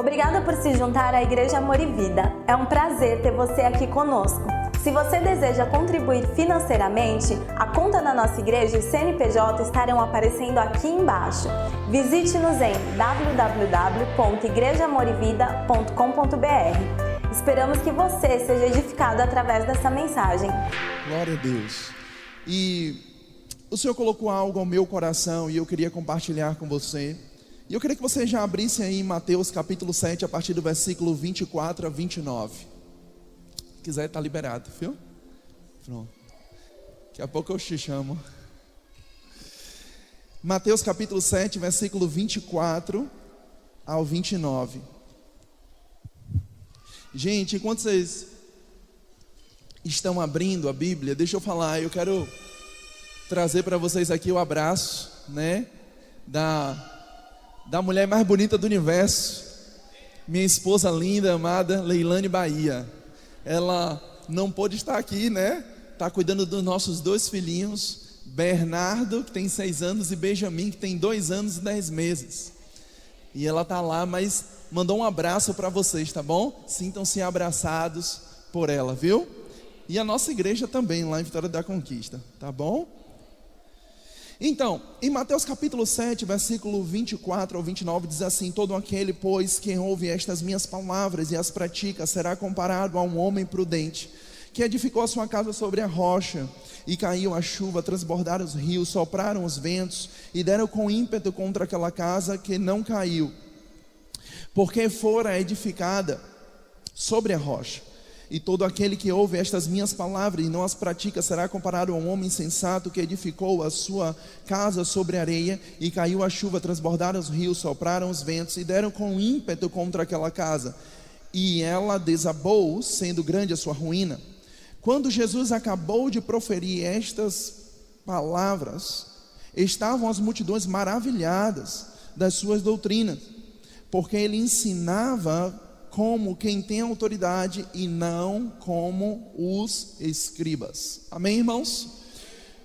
Obrigada por se juntar à Igreja Amor e Vida. É um prazer ter você aqui conosco. Se você deseja contribuir financeiramente, a conta da nossa igreja e CNPJ estarão aparecendo aqui embaixo. Visite-nos em www.igrejaamorevida.com.br. Esperamos que você seja edificado através dessa mensagem. Glória a Deus. E o Senhor colocou algo ao meu coração e eu queria compartilhar com você. E eu queria que você já abrisse aí em Mateus capítulo 7, a partir do versículo 24 a 29. Se quiser, está liberado, viu? Pronto. Daqui a pouco eu te chamo. Mateus capítulo 7, versículo 24 ao 29. Gente, enquanto vocês estão abrindo a Bíblia, deixa eu falar, eu quero trazer para vocês aqui o abraço, né, da mulher mais bonita do universo, minha esposa linda, amada Leilane Bahia. Ela não pôde estar aqui, né? Está cuidando dos nossos dois filhinhos, Bernardo, que tem 6 anos, e Benjamin, que tem 2 anos e 10 meses. E ela está lá, mas mandou um abraço para vocês, tá bom? Sintam-se abraçados por ela, viu? E a nossa igreja também, lá em Vitória da Conquista, tá bom? Então, em Mateus capítulo 7, versículo 24 ao 29, diz assim: todo aquele, pois, que ouve estas minhas palavras e as pratica, será comparado a um homem prudente, que edificou a sua casa sobre a rocha, e caiu a chuva, transbordaram os rios, sopraram os ventos, e deram com ímpeto contra aquela casa, que não caiu, porque fora edificada sobre a rocha. E todo aquele que ouve estas minhas palavras e não as pratica será comparado a um homem sensato que edificou a sua casa sobre a areia, e caiu a chuva, transbordaram os rios, sopraram os ventos e deram com ímpeto contra aquela casa, e ela desabou, sendo grande a sua ruína. Quando Jesus acabou de proferir estas palavras, estavam as multidões maravilhadas das suas doutrinas, porque ele ensinava como quem tem autoridade e não como os escribas. Amém, irmãos?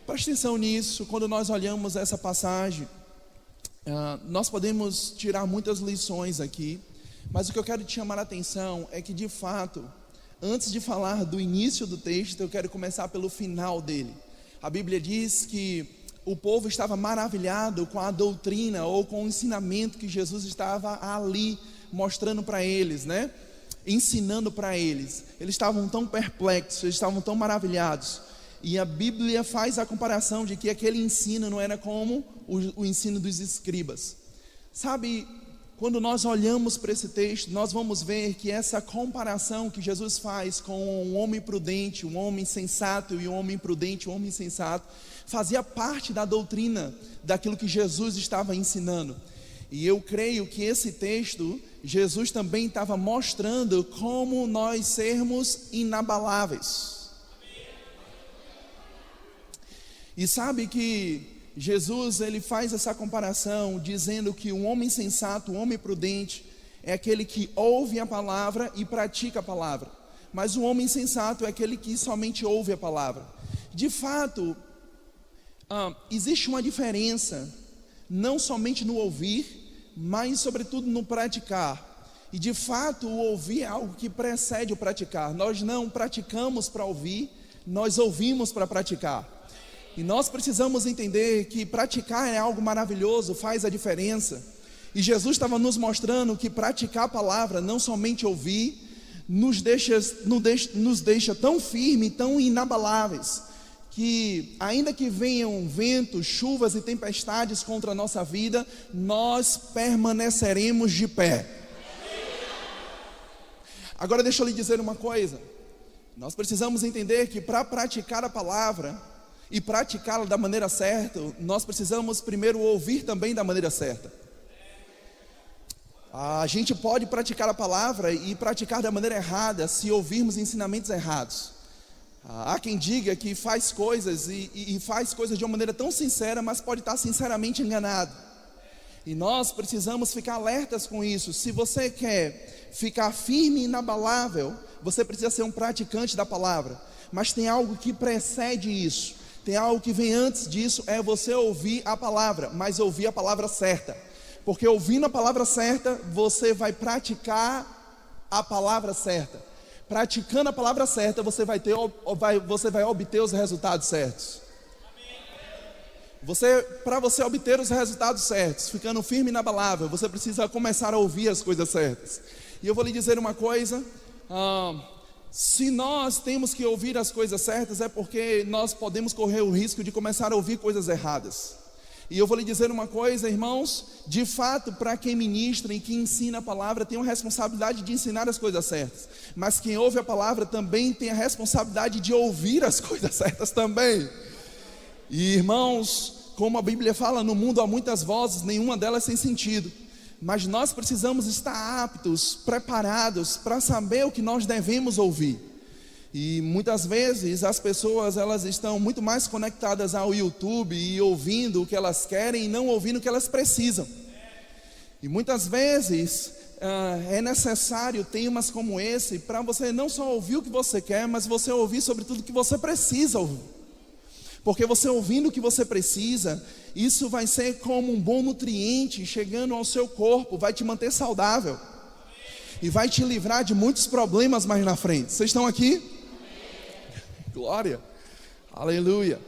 Preste atenção nisso. Quando nós olhamos essa passagem, nós podemos tirar muitas lições aqui, mas o que eu quero te chamar a atenção é que, de fato, antes de falar do início do texto, eu quero começar pelo final dele. A Bíblia diz que o povo estava maravilhado com a doutrina ou com o ensinamento que Jesus estava ali mostrando para eles, né? Ensinando para eles. Eles estavam tão perplexos, eles estavam tão maravilhados. E a Bíblia faz a comparação de que aquele ensino não era como o ensino dos escribas. Sabe, quando nós olhamos para esse texto, nós vamos ver que essa comparação que Jesus faz com um homem prudente, um homem sensato, e um homem prudente, um homem sensato, fazia parte da doutrina daquilo que Jesus estava ensinando. E eu creio que esse texto, Jesus também estava mostrando como nós sermos inabaláveis. E sabe que Jesus, ele faz essa comparação dizendo que um homem sensato, um homem prudente, é aquele que ouve a palavra e pratica a palavra. Mas o homem sensato é aquele que somente ouve a palavra. De fato, existe uma diferença, não somente no ouvir, mas sobretudo no praticar. E de fato o ouvir é algo que precede o praticar. Nós não praticamos para ouvir, nós ouvimos para praticar. E nós precisamos entender que praticar é algo maravilhoso, faz a diferença. E Jesus estava nos mostrando que praticar a palavra, não somente ouvir, nos deixa tão firmes, tão inabaláveis, que ainda que venham ventos, chuvas e tempestades contra a nossa vida, nós permaneceremos de pé. Agora deixa eu lhe dizer uma coisa. Nós precisamos entender que para praticar a palavra e praticá-la da maneira certa, nós precisamos primeiro ouvir também da maneira certa. A gente pode praticar a palavra e praticar da maneira errada se ouvirmos ensinamentos errados. Há quem diga que faz coisas e faz coisas de uma maneira tão sincera, mas pode estar sinceramente enganado. E nós precisamos ficar alertas com isso. Se você quer ficar firme e inabalável, você precisa ser um praticante da palavra. Mas tem algo que precede isso. Tem algo que vem antes disso, é você ouvir a palavra, mas ouvir a palavra certa. Porque ouvindo a palavra certa, você vai praticar a palavra certa. Praticando a palavra certa, você vai obter os resultados certos. Para você obter os resultados certos, ficando firme na palavra, você precisa começar a ouvir as coisas certas. E eu vou lhe dizer uma coisa, se nós temos que ouvir as coisas certas, é porque nós podemos correr o risco de começar a ouvir coisas erradas. E eu vou lhe dizer uma coisa, irmãos, de fato, para quem ministra e que ensina a palavra, tem a responsabilidade de ensinar as coisas certas. Mas quem ouve a palavra também tem a responsabilidade de ouvir as coisas certas também. E irmãos, como a Bíblia fala, no mundo há muitas vozes, nenhuma delas sem sentido. Mas nós precisamos estar aptos, preparados para saber o que nós devemos ouvir. E muitas vezes as pessoas, elas estão muito mais conectadas ao YouTube e ouvindo o que elas querem e não ouvindo o que elas precisam. E muitas vezes é necessário temas como esse para você não só ouvir o que você quer, mas você ouvir sobre tudo o que você precisa ouvir. Porque você ouvindo o que você precisa, isso vai ser como um bom nutriente chegando ao seu corpo, vai te manter saudável e vai te livrar de muitos problemas mais na frente. Vocês estão aqui? Glória, aleluia.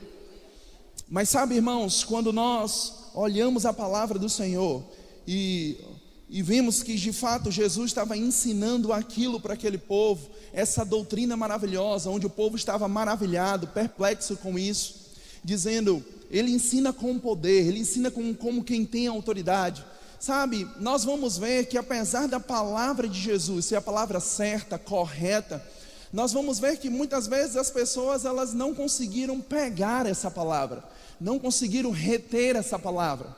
Mas sabe, irmãos, quando nós olhamos a palavra do Senhor e vimos que de fato Jesus estava ensinando aquilo para aquele povo, essa doutrina maravilhosa, onde o povo estava maravilhado, perplexo com isso, dizendo, ele ensina com poder, ele ensina como quem tem autoridade. Sabe, nós vamos ver que apesar da palavra de Jesus ser a palavra certa, correta, nós vamos ver que muitas vezes as pessoas, elas não conseguiram pegar essa palavra, não conseguiram reter essa palavra.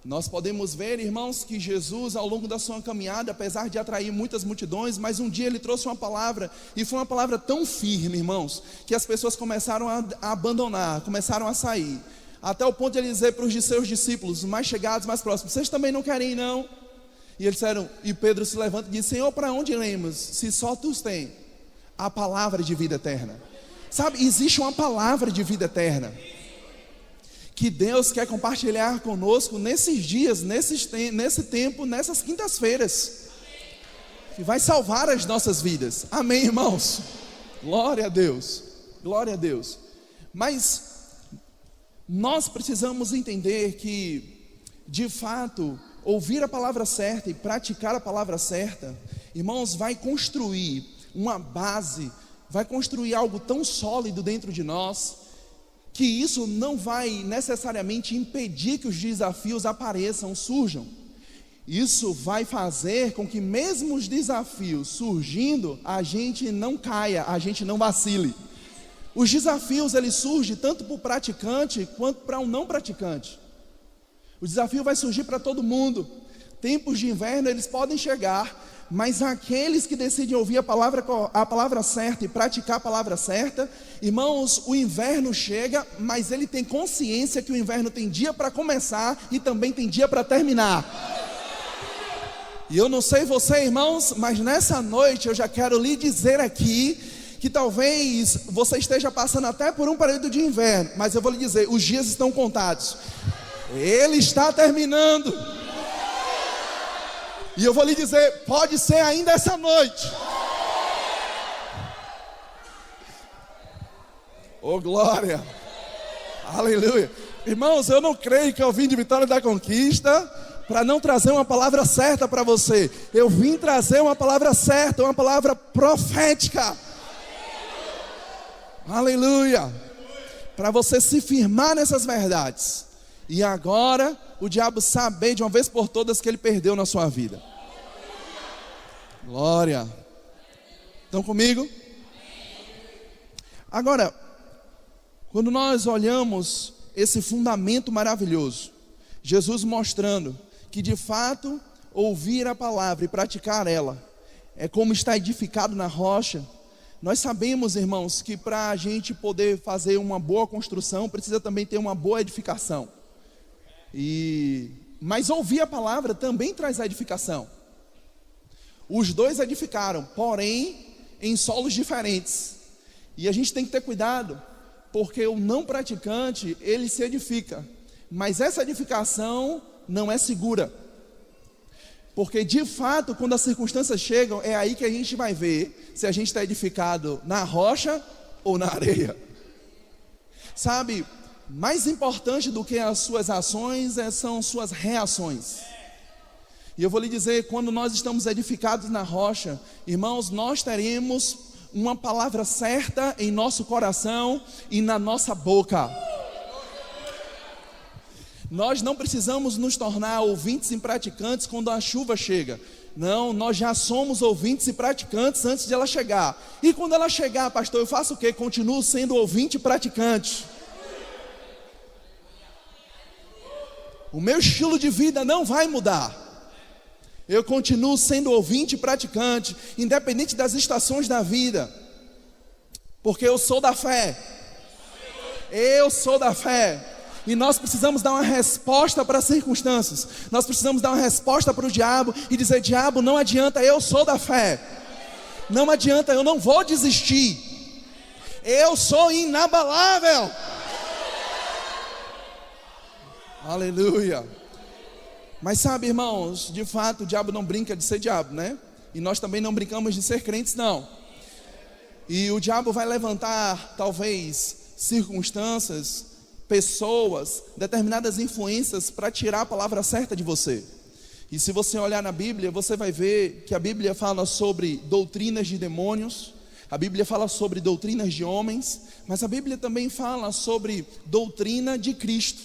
Nós podemos ver, irmãos, que Jesus ao longo da sua caminhada, apesar de atrair muitas multidões, mas um dia ele trouxe uma palavra, e foi uma palavra tão firme, irmãos, que as pessoas começaram a abandonar, começaram a sair, até o ponto de ele dizer para os seus discípulos, mais chegados, mais próximos, vocês também não querem ir não? E eles disseram, e Pedro se levanta e diz, Senhor, para onde iremos, se só tu tens a palavra de vida eterna? Sabe, existe uma palavra de vida eterna que Deus quer compartilhar conosco nesses dias, nesse tempo, nessas quintas-feiras, que vai salvar as nossas vidas. Amém, irmãos? Glória a Deus, glória a Deus. Mas nós precisamos entender que, de fato, ouvir a palavra certa e praticar a palavra certa, irmãos, vai construir uma base, vai construir algo tão sólido dentro de nós, que isso não vai necessariamente impedir que os desafios apareçam, surjam. Isso vai fazer com que mesmo os desafios surgindo, a gente não caia, a gente não vacile. Os desafios, eles surgem tanto para o praticante, quanto para o não praticante. O desafio vai surgir para todo mundo. Tempos de inverno, eles podem chegar, mas aqueles que decidem ouvir a palavra certa e praticar a palavra certa, irmãos, o inverno chega, mas ele tem consciência que o inverno tem dia para começar e também tem dia para terminar. E eu não sei você, irmãos, mas nessa noite eu já quero lhe dizer aqui, que talvez você esteja passando até por um período de inverno, mas eu vou lhe dizer, os dias estão contados, ele está terminando. E eu vou lhe dizer, pode ser ainda essa noite. Oh glória, aleluia. Irmãos, eu não creio que eu vim de Vitória da Conquista para não trazer uma palavra certa para você. Eu vim trazer uma palavra certa, uma palavra profética. Aleluia. Para você se firmar nessas verdades. E agora o diabo saber de uma vez por todas que ele perdeu na sua vida. Glória. Estão comigo? Agora, quando nós olhamos esse fundamento maravilhoso, Jesus mostrando que de fato ouvir a palavra e praticar ela é como estar edificado na rocha. Nós sabemos, irmãos, que para a gente poder fazer uma boa construção precisa também ter uma boa edificação. Mas ouvir a palavra também traz a edificação. Os dois edificaram, porém em solos diferentes. E a gente tem que ter cuidado, porque o não praticante, ele se edifica, mas essa edificação não é segura. Porque de fato, quando as circunstâncias chegam, é aí que a gente vai ver se a gente está edificado na rocha ou na areia. Sabe, mais importante do que as suas ações são suas reações. E eu vou lhe dizer, quando nós estamos edificados na rocha, irmãos, nós teremos uma palavra certa em nosso coração e na nossa boca. Nós não precisamos nos tornar ouvintes e praticantes quando a chuva chega. Não, nós já somos ouvintes e praticantes antes de ela chegar. E quando ela chegar, pastor, eu faço o quê? Continuo sendo ouvinte e praticante. O meu estilo de vida não vai mudar. Eu continuo sendo ouvinte e praticante, independente das estações da vida. Porque eu sou da fé. Eu sou da fé. E nós precisamos dar uma resposta para as circunstâncias. Nós precisamos dar uma resposta para o diabo e dizer: diabo, não adianta, eu sou da fé. Não adianta, eu não vou desistir. Eu sou inabalável. Aleluia. Mas sabe, irmãos, de fato o diabo não brinca de ser diabo, né? E nós também não brincamos de ser crentes, não. E o diabo vai levantar, talvez, circunstâncias, pessoas, determinadas influências para tirar a palavra certa de você. E se você olhar na Bíblia, você vai ver que a Bíblia fala sobre doutrinas de demônios, a Bíblia fala sobre doutrinas de homens, mas a Bíblia também fala sobre doutrina de Cristo.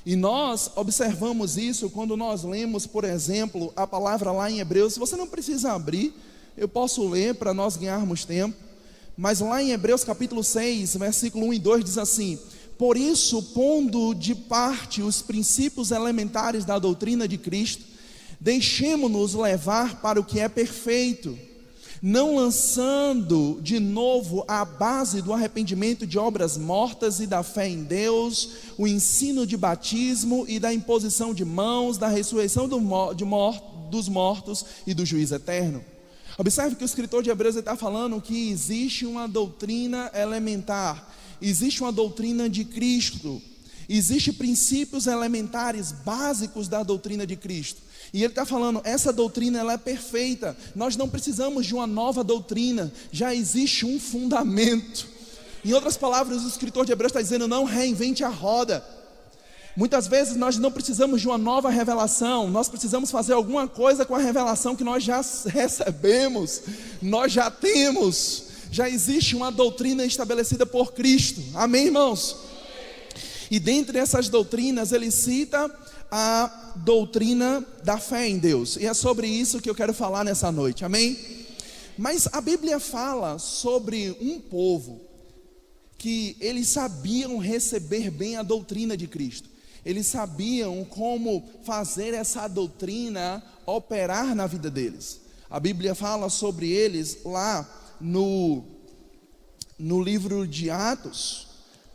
E nós observamos isso quando nós lemos, por exemplo, a palavra lá em Hebreus. Você não precisa abrir, eu posso ler para nós ganharmos tempo. Mas lá em Hebreus capítulo 6, versículo 1 e 2 diz assim: por isso, pondo de parte os princípios elementares da doutrina de Cristo, deixemo-nos levar para o que é perfeito, não lançando de novo a base do arrependimento de obras mortas e da fé em Deus, o ensino de batismo e da imposição de mãos, da ressurreição dos mortos e do juízo eterno. Observe que o escritor de Hebreus está falando que existe uma doutrina elementar, existe uma doutrina de Cristo, existem princípios elementares básicos da doutrina de Cristo. E ele está falando, essa doutrina ela é perfeita, nós não precisamos de uma nova doutrina, já existe um fundamento. Em outras palavras, o escritor de Hebreus está dizendo, não reinvente a roda. Muitas vezes nós não precisamos de uma nova revelação, nós precisamos fazer alguma coisa com a revelação que nós já recebemos, nós já temos, já existe uma doutrina estabelecida por Cristo, amém, irmãos? E dentre essas doutrinas ele cita a doutrina da fé em Deus, e é sobre isso que eu quero falar nessa noite, amém? Mas a Bíblia fala sobre um povo que eles sabiam receber bem a doutrina de Cristo, eles sabiam como fazer essa doutrina operar na vida deles. A Bíblia fala sobre eles lá no livro de Atos,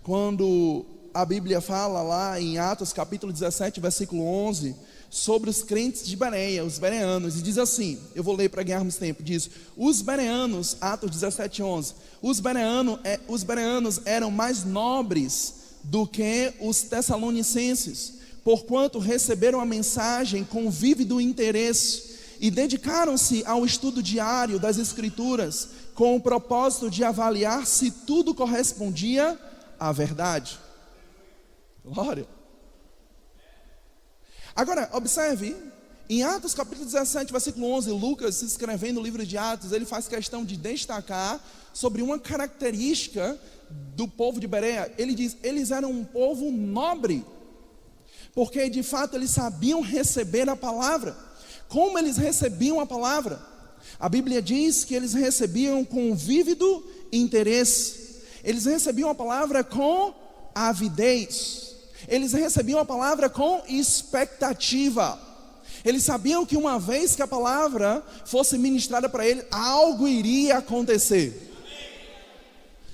quando a Bíblia fala lá em Atos capítulo 17, versículo 11, sobre os crentes de Bereia, os bereanos, e diz assim, eu vou ler para ganharmos tempo, diz, os bereanos, Atos 17, 11, os bereanos eram mais nobres do que os tessalonicenses, porquanto receberam a mensagem com vívido interesse, e dedicaram-se ao estudo diário das Escrituras, com o propósito de avaliar se tudo correspondia à verdade. Glória. Agora, observe, em Atos capítulo 17, versículo 11, Lucas, escrevendo o livro de Atos, ele faz questão de destacar sobre uma característica do povo de Bereia. Ele diz, eles eram um povo nobre, porque de fato eles sabiam receber a palavra. Como eles recebiam a palavra? A Bíblia diz que eles recebiam com vívido interesse, eles recebiam a palavra com avidez, eles recebiam a palavra com expectativa. Eles sabiam que uma vez que a palavra fosse ministrada para eles, algo iria acontecer.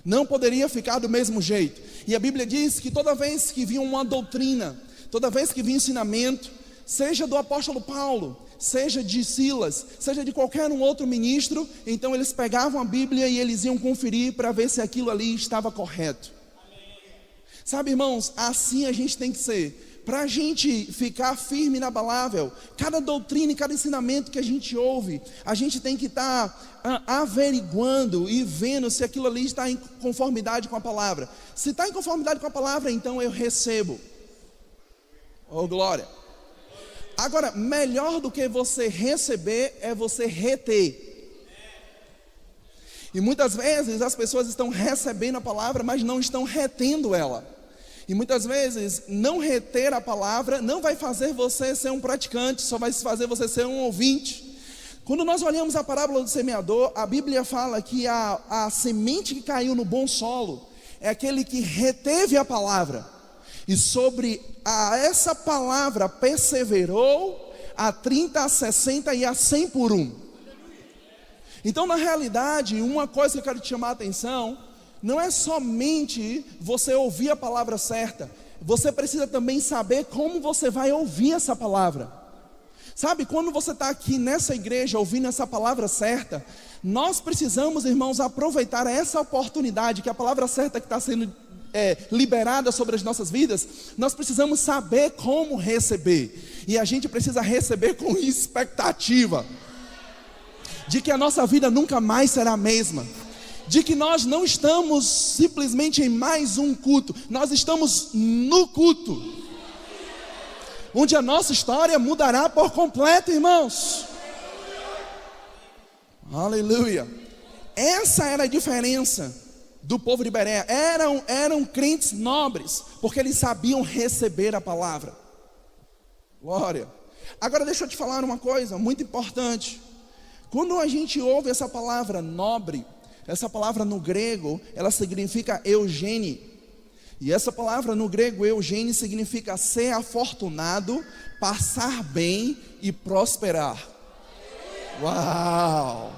Não poderia ficar do mesmo jeito. E a Bíblia diz que toda vez que vinha uma doutrina, toda vez que vinha ensinamento, seja do apóstolo Paulo, seja de Silas, seja de qualquer um outro ministro, então eles pegavam a Bíblia e eles iam conferir para ver se aquilo ali estava correto. Sabe, irmãos, assim a gente tem que ser. para a gente ficar firme na palavra, cada doutrina e cada ensinamento que a gente ouve, a gente tem que estar averiguando e vendo se aquilo ali está em conformidade com a palavra. Se está em conformidade com a palavra, então eu recebo. Oh, glória! Agora, melhor do que você receber é você reter. E muitas vezes as pessoas estão recebendo a palavra, mas não estão retendo ela. E muitas vezes não reter a palavra não vai fazer você ser um praticante, só vai fazer você ser um ouvinte. Quando nós olhamos a parábola do semeador, a Bíblia fala que a semente que caiu no bom solo é aquele que reteve a palavra. E sobre essa palavra perseverou a 30, a 60 e a 100 por um. Então, na realidade, uma coisa que eu quero te chamar a atenção, não é somente você ouvir a palavra certa, você precisa também saber como você vai ouvir essa palavra. Sabe, quando você está aqui nessa igreja ouvindo essa palavra certa, nós precisamos, irmãos, aproveitar essa oportunidade, que a palavra certa que está sendo liberada sobre as nossas vidas, nós precisamos saber como receber, e a gente precisa receber com expectativa, de que a nossa vida nunca mais será a mesma, de que nós não estamos simplesmente em mais um culto, nós estamos no culto, onde a nossa história mudará por completo, irmãos. Aleluia. Essa era a diferença do povo de Bereia. Eram crentes nobres, porque eles sabiam receber a palavra. Glória. Agora deixa eu te falar uma coisa muito importante. Quando a gente ouve essa palavra nobre, essa palavra no grego, ela significa eugênio. E essa palavra no grego, eugênio, significa ser afortunado, passar bem e prosperar. Uau!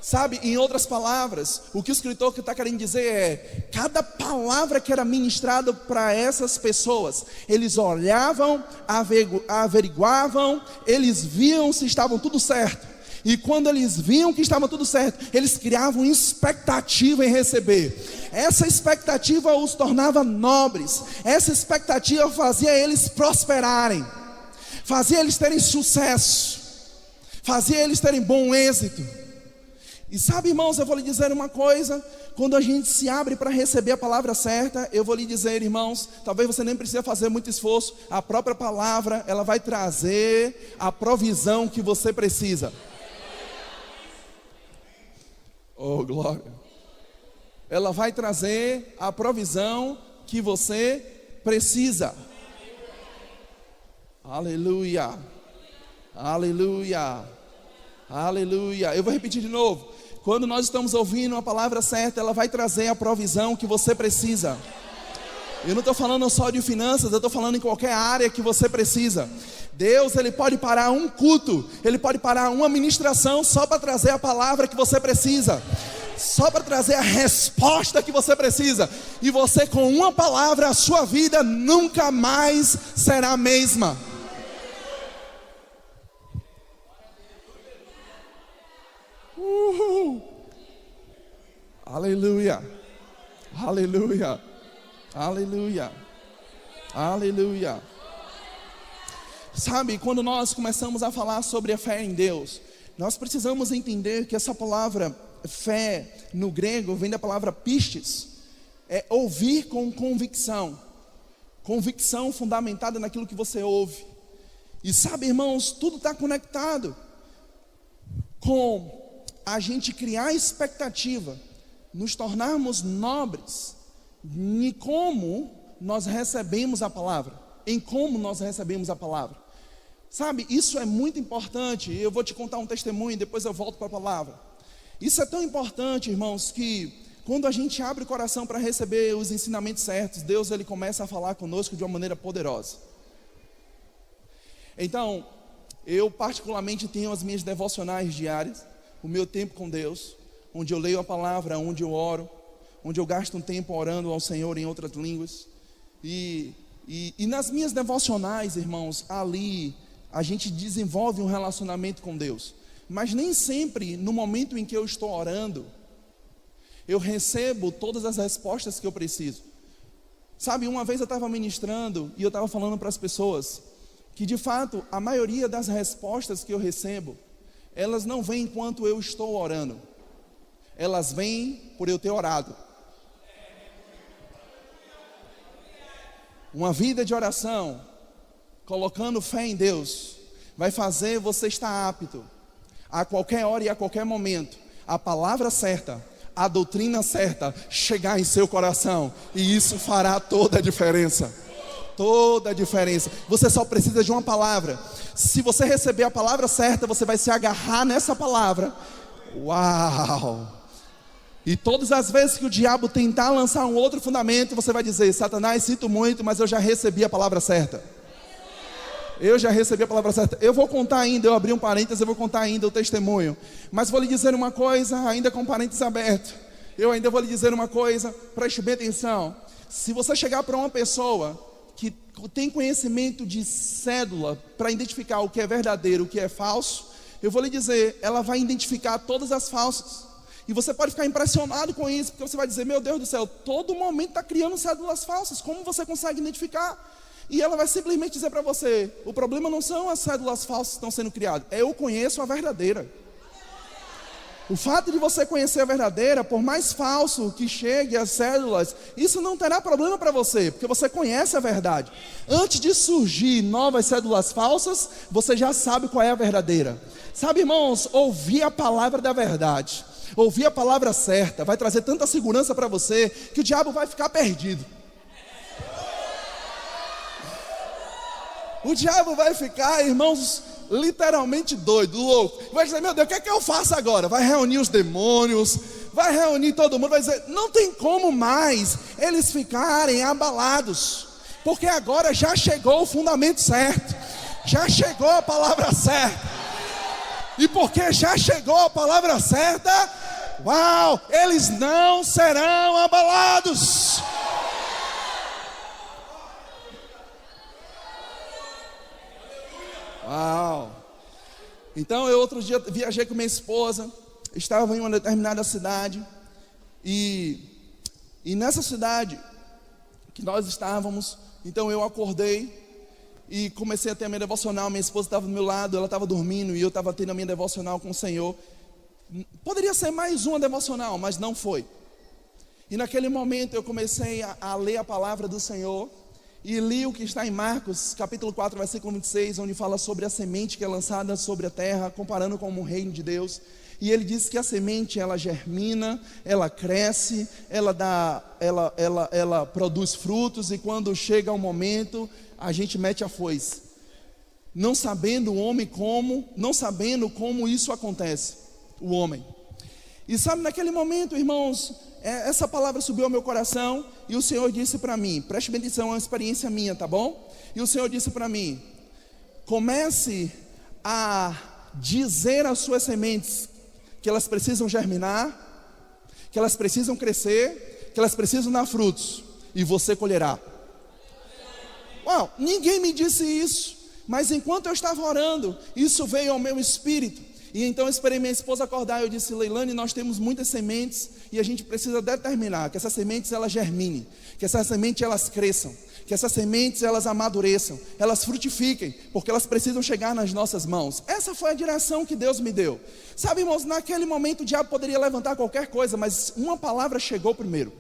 Sabe, em outras palavras, o que o escritor está querendo dizer é, cada palavra que era ministrada para essas pessoas, eles olhavam, averiguavam, eles viam se estavam tudo certo. E quando eles viam que estava tudo certo, eles criavam expectativa em receber. Essa expectativa os tornava nobres. Essa expectativa fazia eles prosperarem, fazia eles terem sucesso, fazia eles terem bom êxito. E sabe, irmãos, eu vou lhe dizer uma coisa. Quando a gente se abre para receber a palavra certa, eu vou lhe dizer, irmãos, talvez você nem precise fazer muito esforço. A própria palavra, ela vai trazer a provisão que você precisa. Oh, glória. Ela vai trazer a provisão que você precisa. Aleluia. Aleluia. Aleluia. Eu vou repetir de novo. Quando nós estamos ouvindo a palavra certa, ela vai trazer a provisão que você precisa. Eu não estou falando só de finanças, eu estou falando em qualquer área que você precisa. Deus, Ele pode parar um culto, Ele pode parar uma ministração só para trazer a palavra que você precisa, só para trazer a resposta que você precisa. E você, com uma palavra, a sua vida nunca mais será a mesma. Aleluia. Aleluia. Aleluia. Aleluia. Sabe, quando nós começamos a falar sobre a fé em Deus, nós precisamos entender que essa palavra fé no grego vem da palavra pistes, é ouvir com convicção, convicção fundamentada naquilo que você ouve. E sabe, irmãos, tudo está conectado com a gente criar expectativa, nos tornarmos nobres em como nós recebemos a palavra, em como nós recebemos a palavra. Sabe, isso é muito importante. Eu vou te contar um testemunho e depois eu volto para a palavra. Isso é tão importante, irmãos, que quando a gente abre o coração para receber os ensinamentos certos, Deus, Ele começa a falar conosco de uma maneira poderosa. Então, eu particularmente tenho as minhas devocionais diárias, o meu tempo com Deus, onde eu leio a palavra, onde eu oro, onde eu gasto um tempo orando ao Senhor em outras línguas. E nas minhas devocionais, irmãos, ali a gente desenvolve um relacionamento com Deus. Mas nem sempre, no momento em que eu estou orando, eu recebo todas as respostas que eu preciso. Sabe, uma vez eu estava ministrando e eu estava falando para as pessoas que de fato a maioria das respostas que eu recebo, elas não vêm enquanto eu estou orando, elas vêm por eu ter orado. Uma vida de oração, colocando fé em Deus, vai fazer você estar apto a qualquer hora e a qualquer momento, a palavra certa, a doutrina certa chegar em seu coração, e isso fará toda a diferença. Toda a diferença. Você só precisa de uma palavra. Se você receber a palavra certa, você vai se agarrar nessa palavra. Uau! E todas as vezes que o diabo tentar lançar um outro fundamento, você vai dizer: Satanás, sinto muito, mas eu já recebi a palavra certa. Eu já recebi a palavra certa. Eu vou contar ainda, eu abri um parênteses, eu vou contar ainda o testemunho. Mas vou lhe dizer uma coisa, ainda com parênteses aberto. Eu ainda vou lhe dizer uma coisa, preste bem atenção. Se você chegar para uma pessoa que tem conhecimento de cédula para identificar o que é verdadeiro, o que é falso, eu vou lhe dizer, ela vai identificar todas as falsas. E você pode ficar impressionado com isso, porque você vai dizer: meu Deus do céu, todo momento está criando cédulas falsas, como você consegue identificar? E ela vai simplesmente dizer para você: o problema não são as cédulas falsas que estão sendo criadas, eu conheço a verdadeira. O fato de você conhecer a verdadeira, por mais falso que chegue as cédulas, isso não terá problema para você, porque você conhece a verdade. Antes de surgir novas cédulas falsas, você já sabe qual é a verdadeira. Sabe, irmãos, ouvir a palavra da verdade, ouvir a palavra certa, vai trazer tanta segurança para você, que o diabo vai ficar perdido. O diabo vai ficar, irmãos, literalmente doido, louco. Vai dizer: meu Deus, o que é que eu faço agora? Vai reunir os demônios, vai reunir todo mundo, vai dizer: não tem como mais eles ficarem abalados, porque agora já chegou o fundamento certo, já chegou a palavra certa. E porque já chegou a palavra certa, uau, eles não serão abalados. Uau! Então eu outro dia viajei com minha esposa, estava em uma determinada cidade, e nessa cidade que nós estávamos, então eu acordei e comecei a ter a minha devocional. Minha esposa estava do meu lado, ela estava dormindo e eu estava tendo a minha devocional com o Senhor. Poderia ser mais uma devocional, mas não foi. E naquele momento eu comecei a ler a palavra do Senhor, e li o que está em Marcos, capítulo 4, versículo 26, onde fala sobre a semente que é lançada sobre a terra, comparando com o reino de Deus. E ele diz que a semente, ela germina, ela cresce, ela produz frutos, e quando chega o momento, a gente mete a foice. Não sabendo como isso acontece, o homem. E sabe, naquele momento, irmãos, essa palavra subiu ao meu coração, e o Senhor disse para mim, preste bem atenção, é uma experiência minha, tá bom? E o Senhor disse para mim: comece a dizer às suas sementes que elas precisam germinar, que elas precisam crescer, que elas precisam dar frutos, e você colherá. Uau, ninguém me disse isso, mas enquanto eu estava orando, isso veio ao meu espírito. E então eu esperei minha esposa acordar, eu disse: Leilane, nós temos muitas sementes, e a gente precisa determinar que essas sementes elas germinem, que essas sementes elas cresçam, que essas sementes elas amadureçam, elas frutifiquem, porque elas precisam chegar nas nossas mãos. Essa foi a direção que Deus me deu. Sabe, irmãos, naquele momento o diabo poderia levantar qualquer coisa, mas uma palavra chegou primeiro.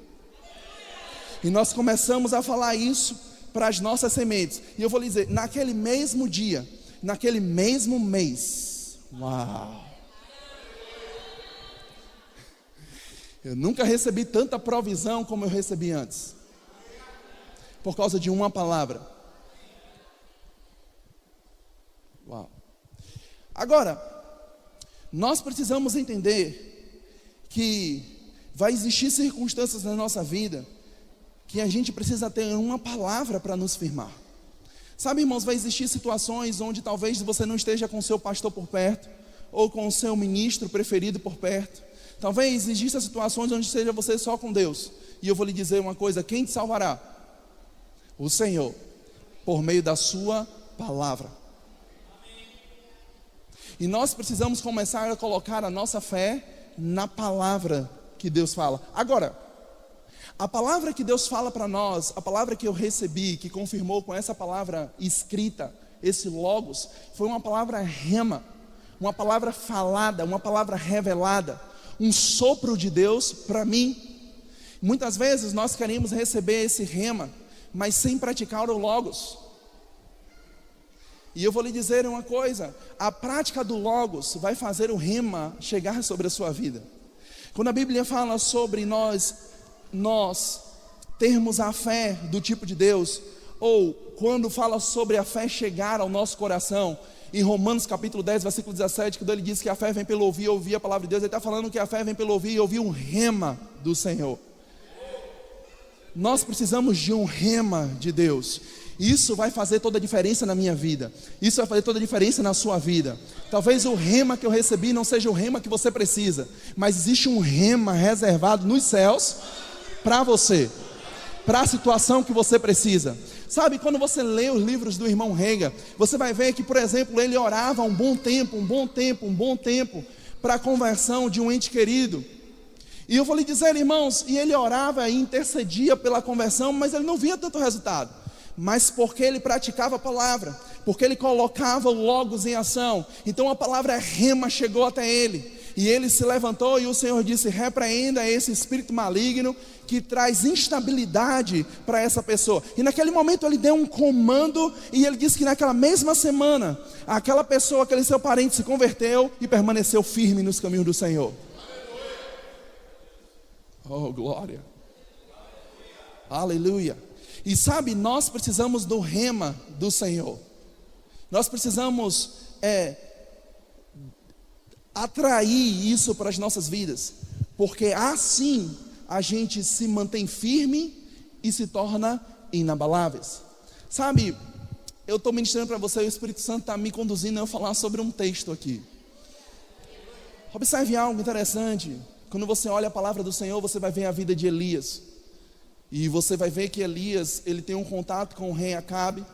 E nós começamos a falar isso para as nossas sementes. E eu vou lhe dizer, naquele mesmo dia, naquele mesmo mês, uau! Eu nunca recebi tanta provisão como eu recebi antes, por causa de uma palavra. Uau! Agora, nós precisamos entender que vai existir circunstâncias na nossa vida que a gente precisa ter uma palavra para nos firmar. Sabe, irmãos, vai existir situações onde talvez você não esteja com o seu pastor por perto, ou com o seu ministro preferido por perto. Talvez existam situações onde seja você só com Deus. E eu vou lhe dizer uma coisa: quem te salvará? O Senhor, por meio da sua palavra. E nós precisamos começar a colocar a nossa fé na palavra que Deus fala. Agora, A palavra que Deus fala para nós, a palavra que eu recebi, que confirmou com essa palavra escrita, esse logos, foi uma palavra rema, uma palavra falada, uma palavra revelada, um sopro de Deus para mim. Muitas vezes nós queremos receber esse rema, mas sem praticar o logos. E eu vou lhe dizer uma coisa, a prática do logos vai fazer o rema chegar sobre a sua vida. Quando a Bíblia fala sobre nós termos a fé do tipo de Deus, ou quando fala sobre a fé chegar ao nosso coração, em Romanos capítulo 10, versículo 17, quando ele diz que a fé vem pelo ouvir a palavra de Deus, ele está falando que a fé vem pelo ouvir e ouvir um rema do Senhor. Nós precisamos de um rema de Deus. Isso vai fazer toda a diferença na minha vida. Isso vai fazer toda a diferença na sua vida. Talvez o rema que eu recebi não seja o rema que você precisa, mas existe um rema reservado nos céus para você, para a situação que você precisa. Sabe, quando você lê os livros do irmão Rega, você vai ver que, por exemplo, ele orava um bom tempo para a conversão de um ente querido. E eu vou lhe dizer, irmãos, e ele orava e intercedia pela conversão, mas ele não via tanto resultado. Mas porque ele praticava a palavra, porque ele colocava o logos em ação, então a palavra rema chegou até ele. E ele se levantou e o Senhor disse: repreenda esse espírito maligno que traz instabilidade para essa pessoa. E naquele momento ele deu um comando e ele disse que naquela mesma semana, aquela pessoa, aquele seu parente se converteu e permaneceu firme nos caminhos do Senhor. Oh, glória. Aleluia. E sabe, nós precisamos do rema do Senhor. Nós precisamos atrair isso para as nossas vidas, porque assim a gente se mantém firme e se torna inabaláveis. Sabe, eu estou ministrando para você, o Espírito Santo está me conduzindo a eu falar sobre um texto aqui. Observe algo interessante. Quando você olha a palavra do Senhor, você vai ver a vida de Elias. E você vai ver que Elias, ele tem um contato com o rei Acabe.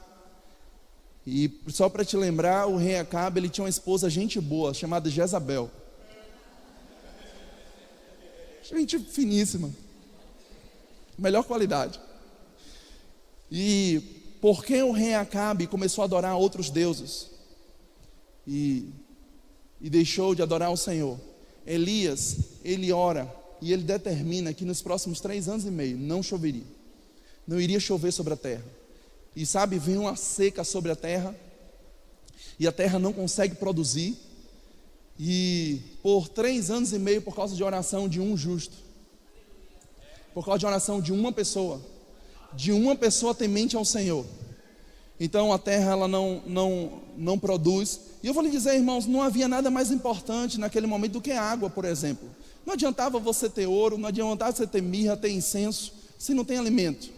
E só para te lembrar, o rei Acabe, ele tinha uma esposa gente boa, chamada Jezabel. Gente finíssima. Melhor qualidade. E porque o rei Acabe começou a adorar outros deuses e deixou de adorar o Senhor, Elias, ele ora e ele determina que nos próximos 3 anos e meio não choveria, não iria chover sobre a terra. E sabe, vem uma seca sobre a terra e a terra não consegue produzir. E por 3 anos e meio, por causa de oração de um justo, por causa de oração de uma pessoa temente ao Senhor, então a terra ela não produz. E eu vou lhe dizer, irmãos, não havia nada mais importante naquele momento do que água, por exemplo. Não adiantava você ter ouro, não adiantava você ter mirra, ter incenso, se não tem alimento.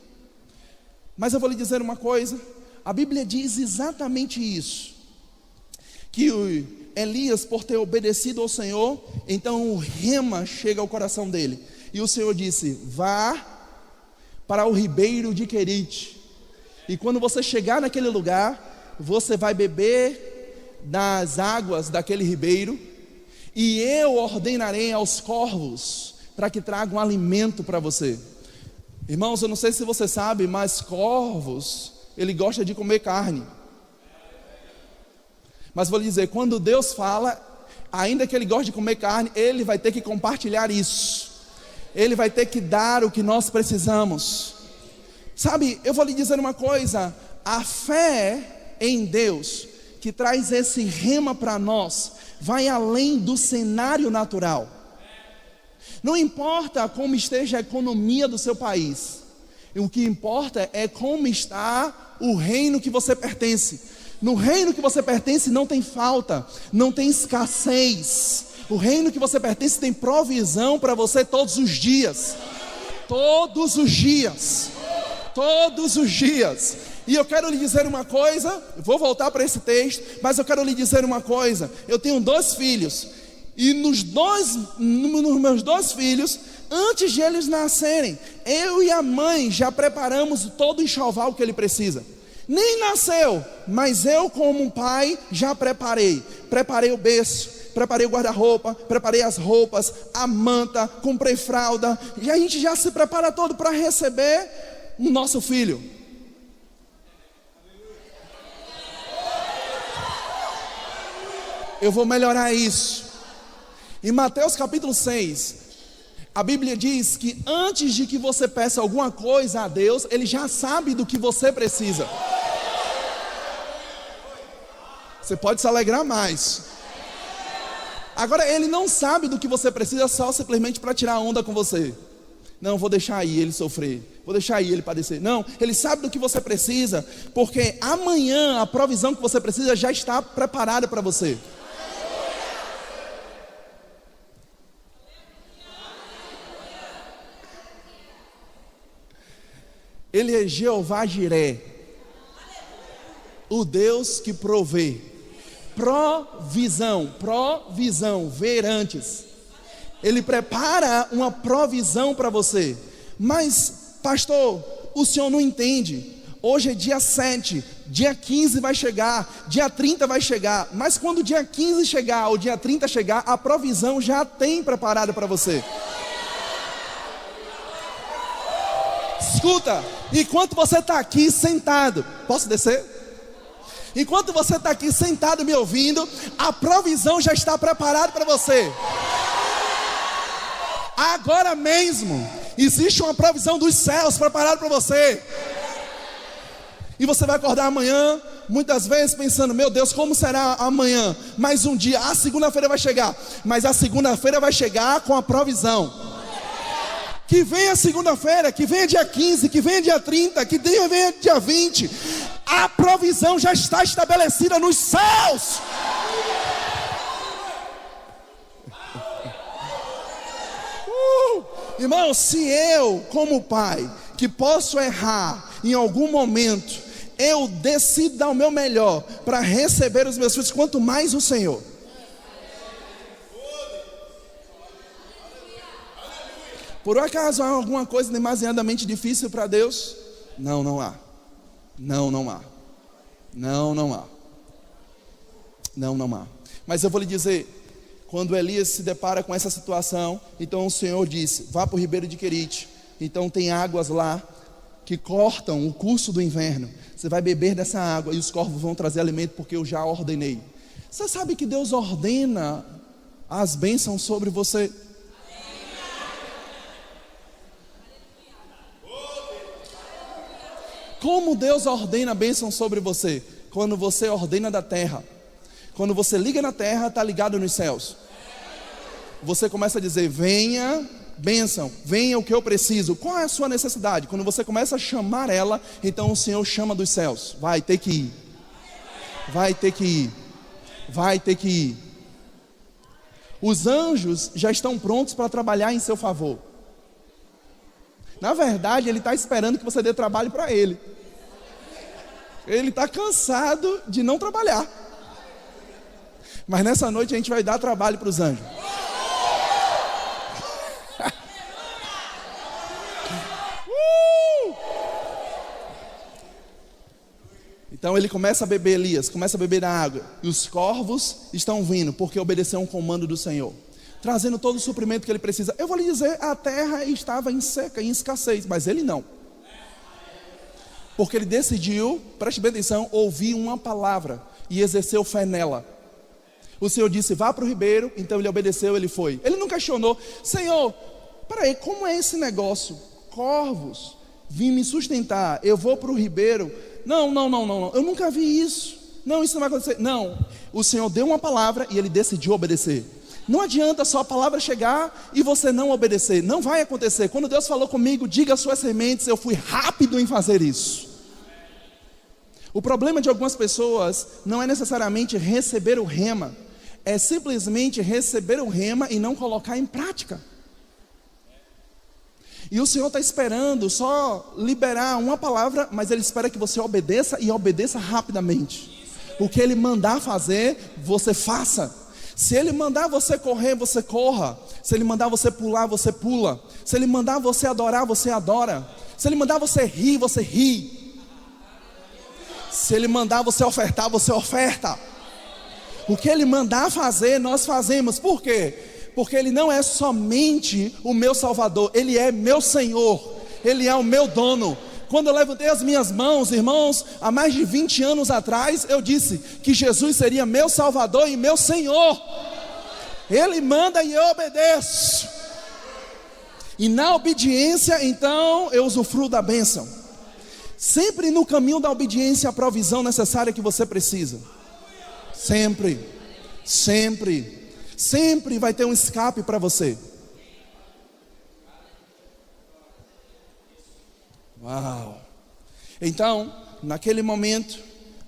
Mas eu vou lhe dizer uma coisa, a Bíblia diz exatamente isso, que Elias, por ter obedecido ao Senhor, então o rema chega ao coração dele, e o Senhor disse: vá para o ribeiro de Querite, e quando você chegar naquele lugar, você vai beber das águas daquele ribeiro, e eu ordenarei aos corvos para que tragam alimento para você. Irmãos, eu não sei se você sabe, mas corvos, ele gosta de comer carne. Mas vou lhe dizer, quando Deus fala, ainda que ele goste de comer carne, ele vai ter que compartilhar isso. Ele vai ter que dar o que nós precisamos. Sabe, eu vou lhe dizer uma coisa, a fé em Deus, que traz esse rema para nós, vai além do cenário natural. Não importa como esteja a economia do seu país, o que importa é como está o reino que você pertence. No reino que você pertence não tem falta, não tem escassez. O reino que você pertence tem provisão para você todos os dias. Todos os dias. Todos os dias. E eu quero lhe dizer uma coisa, vou voltar para esse texto, mas eu quero lhe dizer uma coisa. Eu tenho 2 filhos, e nos meus 2 filhos, antes de eles nascerem, eu e a mãe já preparamos todo o enxoval que ele precisa. Nem nasceu, mas eu como pai já preparei o berço, preparei o guarda-roupa, preparei as roupas, a manta, comprei fralda, e a gente já se prepara todo para receber o nosso filho. Eu vou melhorar isso. Em Mateus capítulo 6, a Bíblia diz que antes de que você peça alguma coisa a Deus, Ele já sabe do que você precisa. Você pode se alegrar mais. Agora, Ele não sabe do que você precisa só simplesmente para tirar onda com você. Não, vou deixar aí ele sofrer, vou deixar aí ele padecer. Não, Ele sabe do que você precisa, porque amanhã a provisão que você precisa já está preparada para você. Ele é Jeová Jiré, o Deus que provê. Provisão, ver antes. Ele prepara uma provisão para você. Mas, pastor, o senhor não entende. Hoje é dia 7, dia 15 vai chegar, dia 30 vai chegar. Mas quando o dia 15 chegar, ou dia 30 chegar, a provisão já tem preparada para você. Escuta, enquanto você está aqui sentado, posso descer? Enquanto você está aqui sentado me ouvindo, a provisão já está preparada para você. Agora mesmo, existe uma provisão dos céus preparada para você. E você vai acordar amanhã, muitas vezes pensando, meu Deus, como será amanhã? Mais um dia, a segunda-feira vai chegar. Mas a segunda-feira vai chegar com a provisão. Que venha segunda-feira, que venha dia 15, que venha dia 30, que venha dia 20. A provisão já está estabelecida nos céus. Irmão, se eu, como pai, que posso errar em algum momento, eu decido dar o meu melhor para receber os meus filhos, quanto mais o Senhor. Por acaso há alguma coisa demasiadamente difícil para Deus? Não, não há. Não, não há. Não, não há. Não, não há. Mas eu vou lhe dizer, quando Elias se depara com essa situação, então o Senhor disse, vá para o ribeiro de Querite. Então tem águas lá que cortam o curso do inverno. Você vai beber dessa água e os corvos vão trazer alimento porque eu já ordenei. Você sabe que Deus ordena as bênçãos sobre você? Como Deus ordena a bênção sobre você? Quando você ordena da terra. Quando você liga na terra, está ligado nos céus. Você começa a dizer, venha bênção, venha o que eu preciso. Qual é a sua necessidade? Quando você começa a chamar ela, então o Senhor chama dos céus. Vai ter que ir. Vai ter que ir. Vai ter que ir. Os anjos já estão prontos para trabalhar em seu favor. Na verdade, Ele está esperando que você dê trabalho para Ele. Ele está cansado de não trabalhar. Mas nessa noite a gente vai dar trabalho para os anjos. Então ele começa a beber, Elias, começa a beber da água. E os corvos estão vindo, porque obedeceu um comando do Senhor, trazendo todo o suprimento que ele precisa. Eu vou lhe dizer, a terra estava em seca, em escassez, mas ele não. Porque ele decidiu, preste bem atenção, ouvir uma palavra e exerceu fé nela. O Senhor disse, vá para o ribeiro, então ele obedeceu, ele foi. Ele não questionou, Senhor, peraí, como é esse negócio? Corvos, vim me sustentar, eu vou para o ribeiro. Não, eu nunca vi isso. Não, isso não vai acontecer. Não, o Senhor deu uma palavra e ele decidiu obedecer. Não adianta só a palavra chegar e você não obedecer. Não vai acontecer. Quando Deus falou comigo, diga as suas sementes, eu fui rápido em fazer isso. O problema de algumas pessoas não é necessariamente receber o rema, é simplesmente receber o rema e não colocar em prática. E o Senhor está esperando só liberar uma palavra, mas Ele espera que você obedeça e obedeça rapidamente. O que Ele mandar fazer, você faça. Se Ele mandar você correr, você corra. Se Ele mandar você pular, você pula. Se Ele mandar você adorar, você adora. Se Ele mandar você rir, você ri. Se Ele mandar você ofertar, você oferta. O que Ele mandar fazer, nós fazemos. Por quê? Porque Ele não é somente o meu Salvador, Ele é meu Senhor, Ele é o meu dono. Quando eu levantei as minhas mãos, irmãos, há mais de 20 anos atrás, eu disse que Jesus seria meu Salvador e meu Senhor. Ele manda e eu obedeço. E na obediência, então, eu usufruo da bênção. Sempre no caminho da obediência, a provisão necessária que você precisa. Sempre, sempre, sempre vai ter um escape para você. Uau! Então, naquele momento,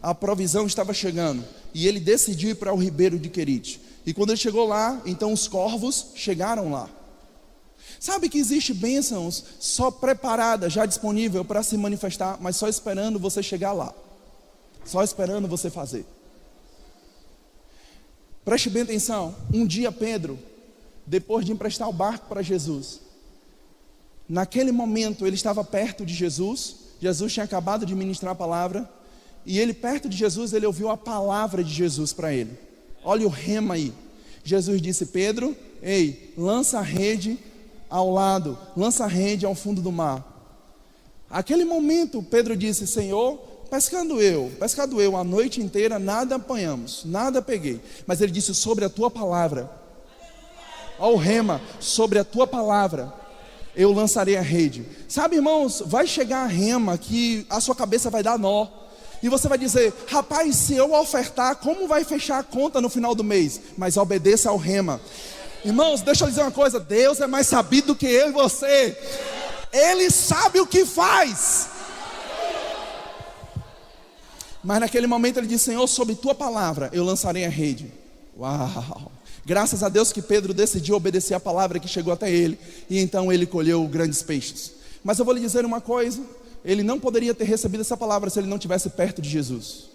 a provisão estava chegando. E ele decidiu ir para o ribeiro de Querite. E quando ele chegou lá, então os corvos chegaram lá. Sabe que existe bênçãos só preparadas, já disponível para se manifestar, mas só esperando você chegar lá. Só esperando você fazer. Preste bem atenção. Um dia Pedro, depois de emprestar o barco para Jesus, naquele momento ele estava perto de Jesus. Jesus tinha acabado de ministrar a palavra. E ele perto de Jesus, ele ouviu a palavra de Jesus para ele. Olha o rema aí. Jesus disse: Pedro, ei, lança a rede ao lado, lança a rede ao fundo do mar. Aquele momento Pedro disse: Senhor, pescado eu a noite inteira, nada apanhamos, nada peguei. Mas ele disse: sobre a tua palavra. Olha o rema, sobre a tua palavra eu lançarei a rede. Sabe, irmãos, vai chegar a rema que a sua cabeça vai dar nó. E você vai dizer: rapaz, se eu ofertar, como vai fechar a conta no final do mês? Mas obedeça ao rema. Irmãos, deixa eu dizer uma coisa: Deus é mais sabido do que eu e você. Ele sabe o que faz. Mas naquele momento ele disse: Senhor, sobre tua palavra eu lançarei a rede. Uau! Graças a Deus que Pedro decidiu obedecer a palavra que chegou até ele. E então ele colheu grandes peixes. Mas eu vou lhe dizer uma coisa: ele não poderia ter recebido essa palavra se ele não estivesse perto de Jesus.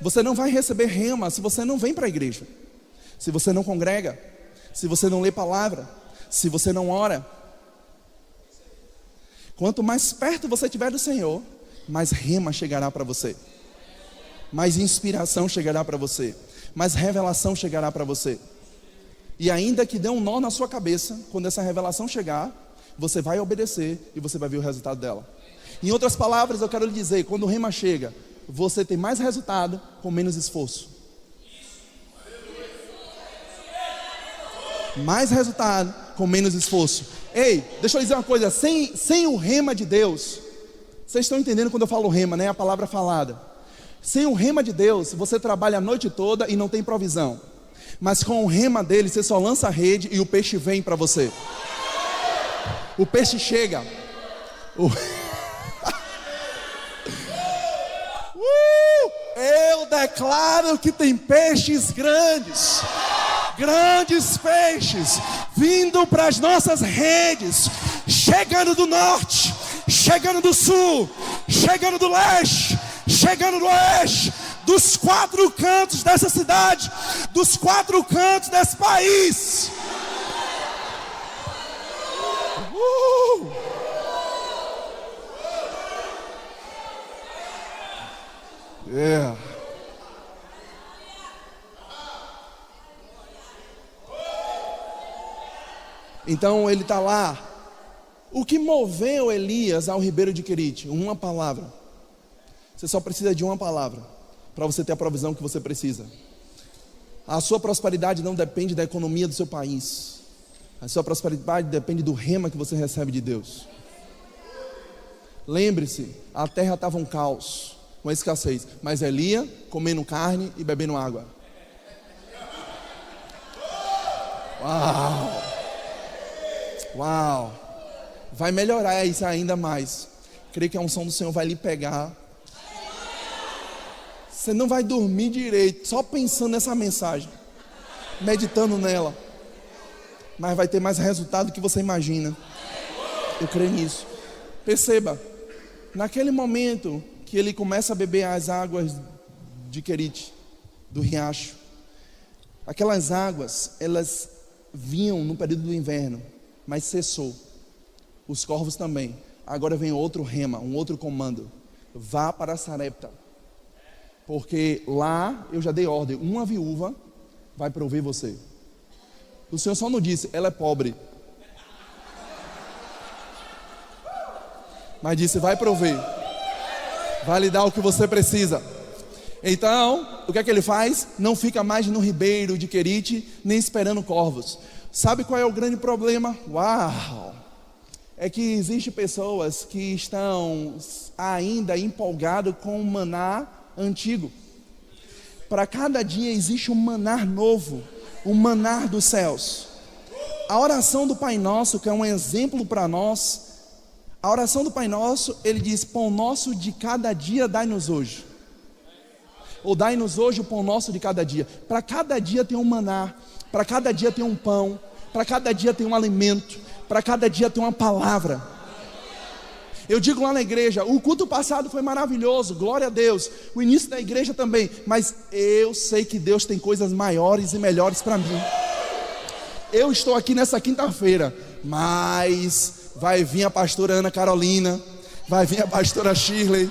Você não vai receber rema se você não vem para a igreja, se você não congrega, se você não lê palavra, se você não ora. Quanto mais perto você estiver do Senhor, mais rema chegará para você, mais inspiração chegará para você, mais revelação chegará para você. E ainda que dê um nó na sua cabeça, quando essa revelação chegar, você vai obedecer e você vai ver o resultado dela. Em outras palavras, eu quero lhe dizer: quando o rema chega, você tem mais resultado com menos esforço. Mais resultado com menos esforço. Ei, deixa eu dizer uma coisa: sem o rema de Deus, vocês estão entendendo quando eu falo rema, né? A palavra falada. Sem o rema de Deus, você trabalha a noite toda e não tem provisão. Mas com o rema dele, você só lança a rede e o peixe vem para você. O peixe chega. Eu declaro que tem peixes grandes. Grandes peixes vindo para as nossas redes, chegando do norte, chegando do sul, chegando do leste, chegando do oeste, dos 4 cantos dessa cidade, dos 4 cantos desse país. Yeah. Então ele está lá. O que moveu Elias ao ribeiro de Querite? Uma palavra. Você só precisa de uma palavra para você ter a provisão que você precisa. A sua prosperidade não depende da economia do seu país. A sua prosperidade depende do rema que você recebe de Deus. Lembre-se, a terra estava um caos, uma escassez, mas Elias comendo carne e bebendo água. Uau! Uau! Vai melhorar isso ainda mais. Creio que a unção do Senhor vai lhe pegar. Você não vai dormir direito só pensando nessa mensagem, meditando nela, mas vai ter mais resultado do que você imagina. Eu creio nisso. Perceba, naquele momento que ele começa a beber as águas de Querite, do riacho, aquelas águas, elas vinham no período do inverno, mas cessou. Os corvos também. Agora vem outro rema, um outro comando: vá para Sarepta, Porque lá eu já dei ordem, uma viúva vai prover você. O Senhor só não disse, ela é pobre. Mas disse, vai prover. Vai lhe dar o que você precisa. Então, o que é que ele faz? Não fica mais no ribeiro de Querite, nem esperando corvos. Sabe qual é o grande problema? Uau! É que existem pessoas que estão ainda empolgadas com o maná antigo. Para cada dia existe um maná novo, o maná dos céus. A oração do Pai Nosso, que é um exemplo para nós, a oração do Pai Nosso, ele diz, pão nosso de cada dia dai-nos hoje. Ou dai-nos hoje o pão nosso de cada dia. Para cada dia tem um maná, para cada dia tem um pão, para cada dia tem um alimento, para cada dia tem uma palavra. Eu digo lá na igreja, o culto passado foi maravilhoso, glória a Deus, o início da igreja também, mas eu sei que Deus tem coisas maiores e melhores para mim. Eu estou aqui nessa quinta-feira, mas vai vir a pastora Ana Carolina, vai vir a pastora Shirley,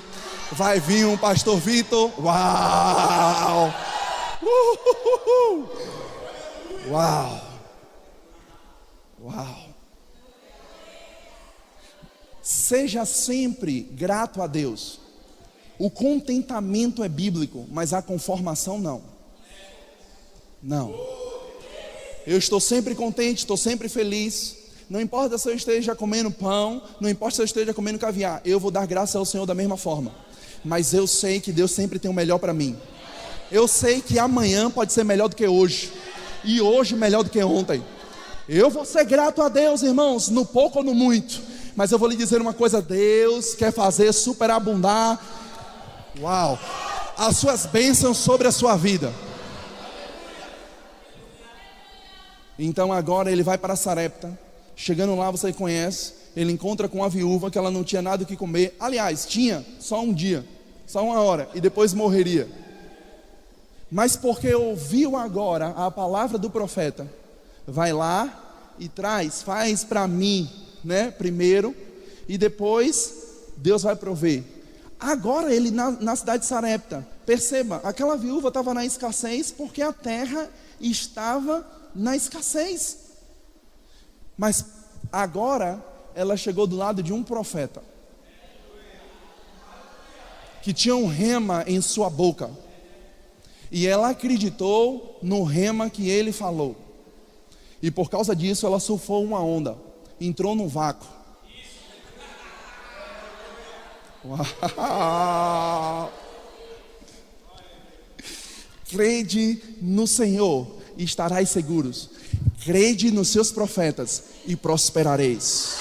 vai vir um pastor Vitor. Uau! Uau! Uau! Seja sempre grato a Deus. O contentamento é bíblico, mas a conformação não. Não. Eu estou sempre contente, estou sempre feliz. Não importa se eu esteja comendo pão, não importa se eu esteja comendo caviar, eu vou dar graças ao Senhor da mesma forma. Mas eu sei que Deus sempre tem o melhor para mim. Eu sei que amanhã pode ser melhor do que hoje, e hoje melhor do que ontem. Eu vou ser grato a Deus, irmãos, no pouco ou no muito. Mas eu vou lhe dizer uma coisa, Deus quer fazer superabundar, uau, as suas bênçãos sobre a sua vida. Então agora ele vai para Sarepta. Chegando lá, você conhece, ele encontra com a viúva que ela não tinha nada o que comer. Aliás, tinha só um dia, só uma hora, e depois morreria. Mas porque ouviu agora a palavra do profeta, vai lá e traz, faz para mim, né, primeiro, e depois Deus vai prover. Agora ele na cidade de Sarepta, perceba, aquela viúva estava na escassez porque a terra estava na escassez. Mas agora ela chegou do lado de um profeta que tinha um rema em sua boca, e ela acreditou no rema que ele falou, e por causa disso ela surfou uma onda, entrou num vácuo. Uau! Crede no Senhor e estarás seguros. Crede nos seus profetas e prosperareis.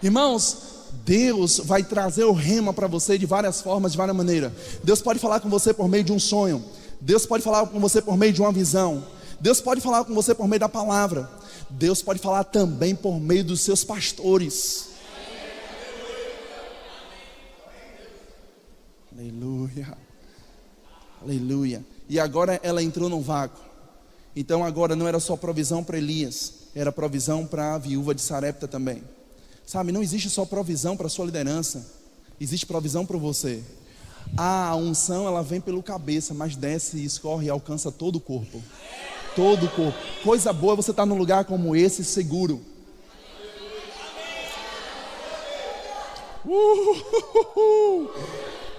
Irmãos, Deus vai trazer o rema para você de várias formas, de várias maneiras. Deus pode falar com você por meio de um sonho. Deus pode falar com você por meio de uma visão. Deus pode falar com você por meio da palavra. Deus pode falar também por meio dos seus pastores. Aleluia. Aleluia. E agora ela entrou num vácuo. Então agora não era só provisão para Elias, era provisão para a viúva de Sarepta também. Sabe, não existe só provisão para a sua liderança, existe provisão para você. A unção, ela vem pelo cabeça, mas desce, escorre e alcança todo o corpo. Todo o corpo. Coisa boa é você estar num lugar como esse, seguro.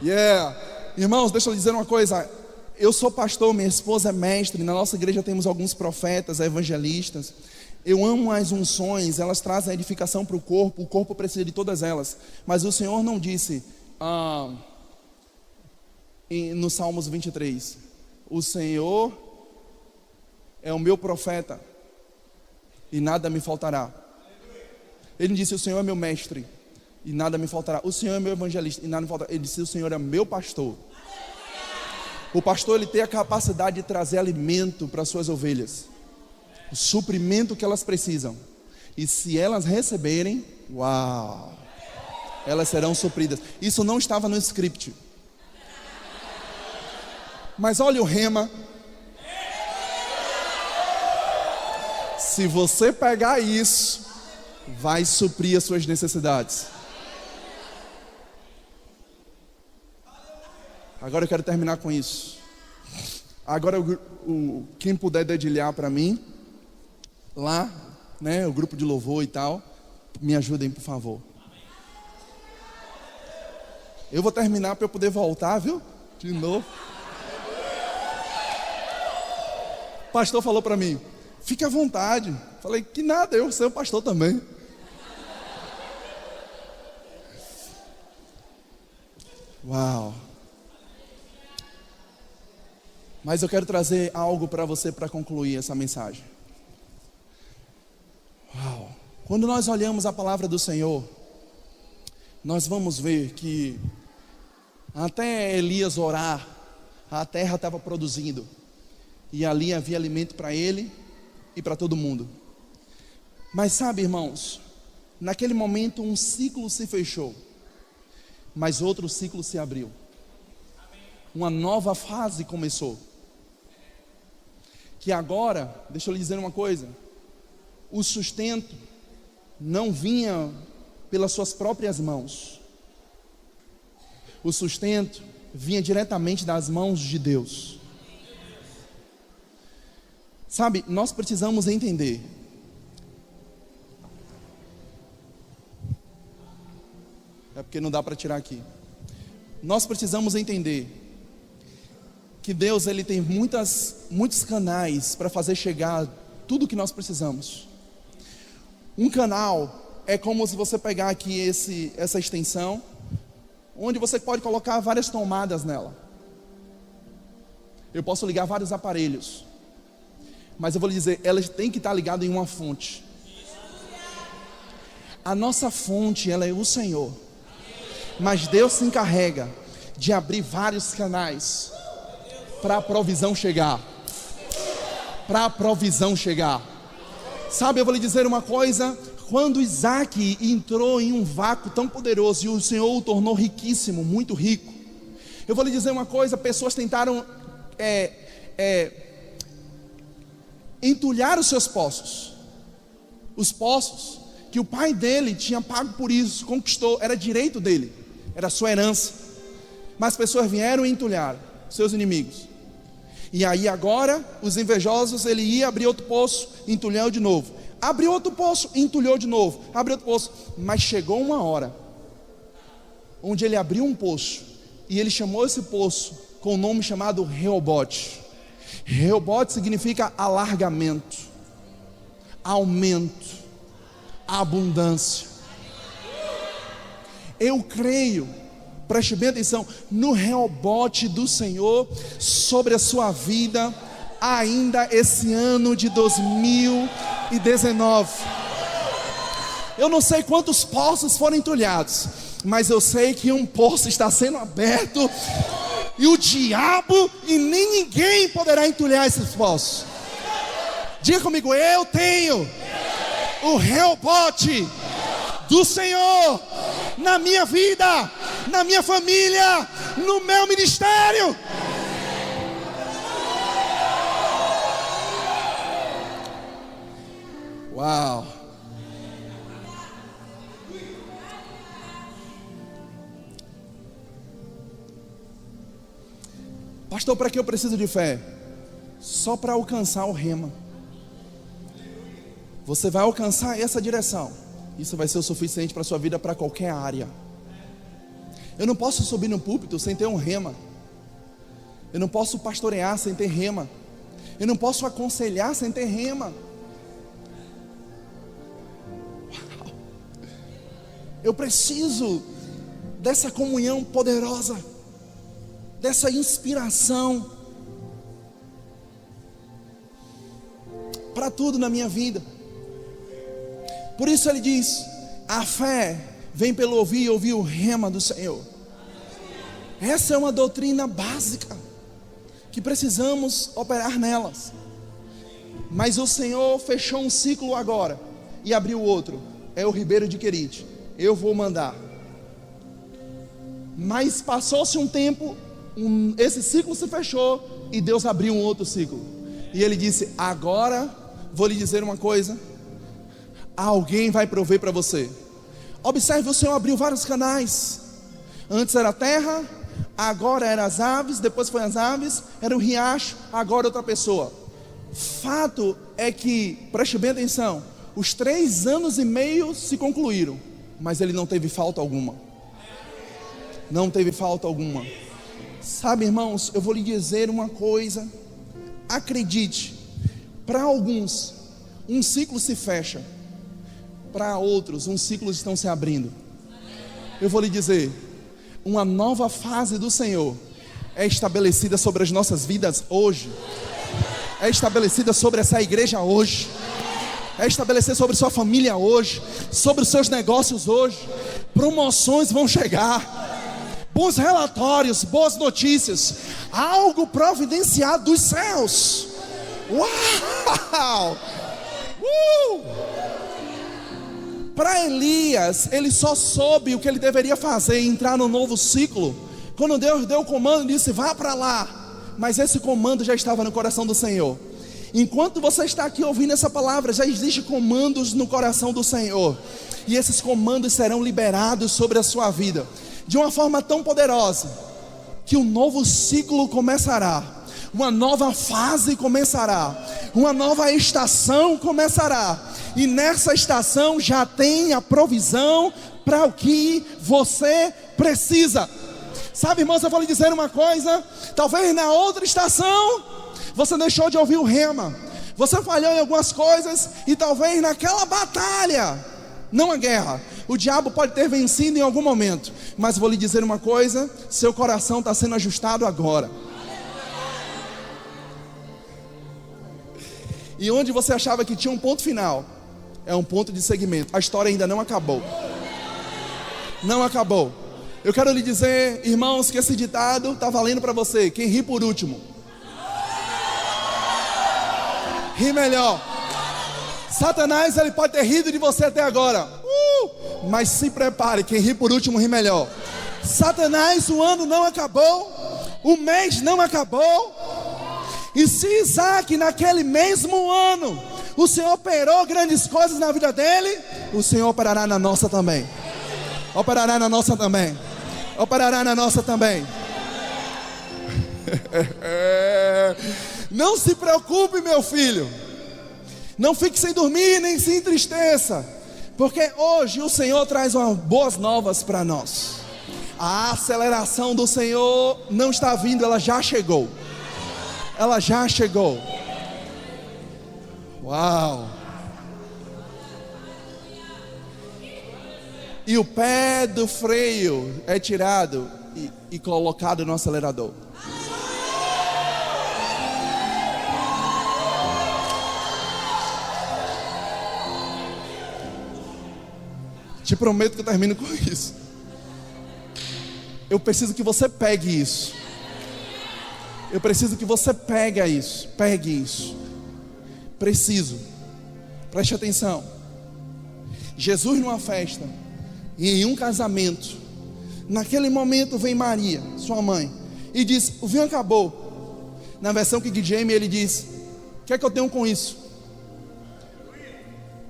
Yeah. Irmãos, deixa eu dizer uma coisa. Eu sou pastor, minha esposa é mestre. Na nossa igreja temos alguns profetas, evangelistas. Eu amo as unções, elas trazem a edificação para o corpo precisa de todas elas. Mas o Senhor não disse no Salmos 23, o Senhor é o meu profeta e nada me faltará. Ele não disse, o Senhor é meu mestre e nada me faltará. O Senhor é meu evangelista e nada me faltará. Ele disse, o Senhor é meu pastor. O pastor, ele tem a capacidade de trazer alimento para as suas ovelhas, o suprimento que elas precisam. E se elas receberem, uau, elas serão supridas. Isso não estava no script. Mas olha o rema. Se você pegar isso, vai suprir as suas necessidades. Agora eu quero terminar com isso. Agora quem puder dedilhar para mim, lá, né, o grupo de louvor e tal, me ajudem, por favor. Eu vou terminar para eu poder voltar, viu? De novo. O pastor falou para mim, fique à vontade. Falei, que nada, eu sou o pastor também. Uau. Mas eu quero trazer algo para você para concluir essa mensagem. Uau. Quando nós olhamos a palavra do Senhor, nós vamos ver que até Elias orar, a terra estava produzindo. E ali havia alimento para ele e para todo mundo. Mas sabe, irmãos, naquele momento um ciclo se fechou, mas outro ciclo se abriu. Uma nova fase começou. Que agora, deixa eu lhe dizer uma coisa, o sustento não vinha pelas suas próprias mãos. O sustento vinha diretamente das mãos de Deus. Sabe, nós precisamos entender. É porque não dá para tirar aqui. Nós precisamos entender que Deus, Ele tem muitos canais para fazer chegar tudo o que nós precisamos. Um canal é como se você pegar aqui essa extensão, onde você pode colocar várias tomadas nela. Eu posso ligar vários aparelhos, mas eu vou lhe dizer, elas têm que estar ligadas em uma fonte. A nossa fonte, ela é o Senhor. Mas Deus se encarrega de abrir vários canais para a provisão chegar. Para a provisão chegar. Sabe, eu vou lhe dizer uma coisa. Quando Isaac entrou em um vácuo tão poderoso e o Senhor o tornou riquíssimo, muito rico, eu vou lhe dizer uma coisa. Pessoas tentaram entulhar os seus poços. Os poços que o pai dele tinha pago por isso, conquistou, era direito dele, era sua herança. Mas pessoas vieram e entulharam seus inimigos. E aí agora, os invejosos, ele ia abrir outro poço, entulhou de novo. Abriu outro poço, entulhou de novo. Abriu outro poço. Mas chegou uma hora, onde ele abriu um poço, e ele chamou esse poço com o nome chamado Reobote. Reobote significa alargamento, aumento, abundância. Eu creio, preste bem atenção, no Reobote do Senhor sobre a sua vida, ainda esse ano de 2019. Eu não sei quantos poços foram entulhados, mas eu sei que um poço está sendo aberto, e o diabo e nem ninguém poderá entulhar esses poços. Diga comigo, eu tenho o Reobote do Senhor na minha vida, na minha família, no meu ministério. Uau! Pastor, para que eu preciso de fé? Só para alcançar o rema. Você vai alcançar essa direção. Isso vai ser o suficiente para a sua vida, para qualquer área. Eu não posso subir no púlpito sem ter um rema. Eu não posso pastorear sem ter rema. Eu não posso aconselhar sem ter rema. Uau. Eu preciso dessa comunhão poderosa, dessa inspiração para tudo na minha vida. Por isso ele diz: a fé vem pelo ouvir e ouvir o rema do Senhor. Essa é uma doutrina básica que precisamos operar nelas. Mas o Senhor fechou um ciclo agora e abriu outro. É o Ribeiro de Querite. Eu vou mandar. Mas passou-se um tempo, esse ciclo se fechou e Deus abriu um outro ciclo. E ele disse: agora vou lhe dizer uma coisa. Alguém vai prover para você. Observe, o Senhor abriu vários canais. Antes era terra, agora eram as aves, depois foi as aves, era o riacho, agora outra pessoa. Fato é que, preste bem atenção, os 3 anos e meio se concluíram, mas ele não teve falta alguma. Não teve falta alguma. Sabe, irmãos, eu vou lhe dizer uma coisa, acredite, para alguns um ciclo se fecha, para outros um ciclo estão se abrindo. Eu vou lhe dizer, uma nova fase do Senhor é estabelecida sobre as nossas vidas hoje, é estabelecida sobre essa igreja hoje, é estabelecer sobre sua família hoje, sobre os seus negócios hoje. Promoções vão chegar, bons relatórios, boas notícias, algo providenciado dos céus. Uau! Para Elias, ele só soube o que ele deveria fazer, entrar no novo ciclo, quando Deus deu o comando e disse, vá para lá. Mas esse comando já estava no coração do Senhor. Enquanto você está aqui ouvindo essa palavra, já existem comandos no coração do Senhor, e esses comandos serão liberados sobre a sua vida, de uma forma tão poderosa, que um novo ciclo começará, uma nova fase começará, uma nova estação começará, e nessa estação já tem a provisão para o que você precisa. Sabe, irmãos, eu vou lhe dizer uma coisa, talvez na outra estação, você deixou de ouvir o rema, você falhou em algumas coisas, e talvez naquela batalha, não a guerra, o diabo pode ter vencido em algum momento, mas vou lhe dizer uma coisa, seu coração está sendo ajustado agora. E onde você achava que tinha um ponto final, é um ponto de segmento. A história ainda não acabou. Não acabou. Eu quero lhe dizer, irmãos, que esse ditado está valendo para você. Quem ri por último, ri melhor. Satanás, ele pode ter rido de você até agora, mas se prepare, quem ri por último ri melhor. Satanás, o ano não acabou, o mês não acabou. E se Isaac naquele mesmo ano o Senhor operou grandes coisas na vida dele, o Senhor operará na nossa também. Operará na nossa também. Operará na nossa também. Não se preocupe, meu filho, não fique sem dormir, nem se entristeça, porque hoje o Senhor traz umas boas novas para nós. A aceleração do Senhor não está vindo, ela já chegou. Ela já chegou. Uau! E o pé do freio é tirado e colocado no acelerador. Te prometo que eu termino com isso. Eu preciso que você pegue isso. Eu preciso que você pegue isso. Pegue isso. Preciso. Preste atenção. Jesus numa festa, e em um casamento, naquele momento vem Maria, sua mãe, e diz: o vinho acabou. Na versão King James ele diz: o que é que eu tenho com isso?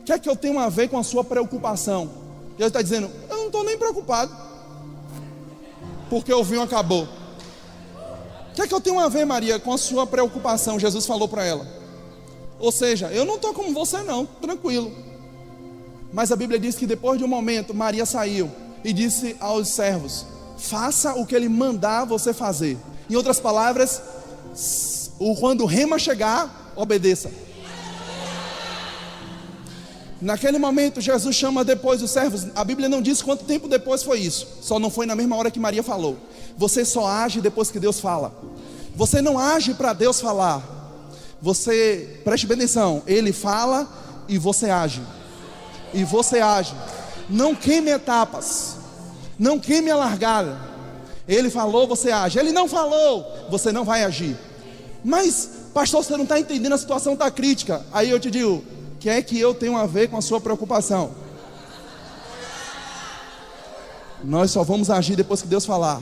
O que é que eu tenho a ver com a sua preocupação? Jesus está dizendo: eu não estou nem preocupado, porque o vinho acabou. O que é que eu tenho a ver, Maria, com a sua preocupação? Jesus falou para ela. Ou seja, eu não estou como você não, tranquilo. Mas a Bíblia diz que depois de um momento, Maria saiu e disse aos servos: faça o que ele mandar você fazer. Em outras palavras, quando o rema chegar, obedeça. Naquele momento, Jesus chama depois os servos. A Bíblia não diz quanto tempo depois foi isso. Só não foi na mesma hora que Maria falou. Você só age depois que Deus fala. Você não age para Deus falar. Você, preste bem atenção, Ele fala e você age. E você age. Não queime etapas. Não queime a largada. Ele falou, você age. Ele não falou, você não vai agir. Mas, pastor, você não está entendendo, a situação está crítica. Aí eu te digo: o que é que eu tenho a ver com a sua preocupação? Nós só vamos agir depois que Deus falar.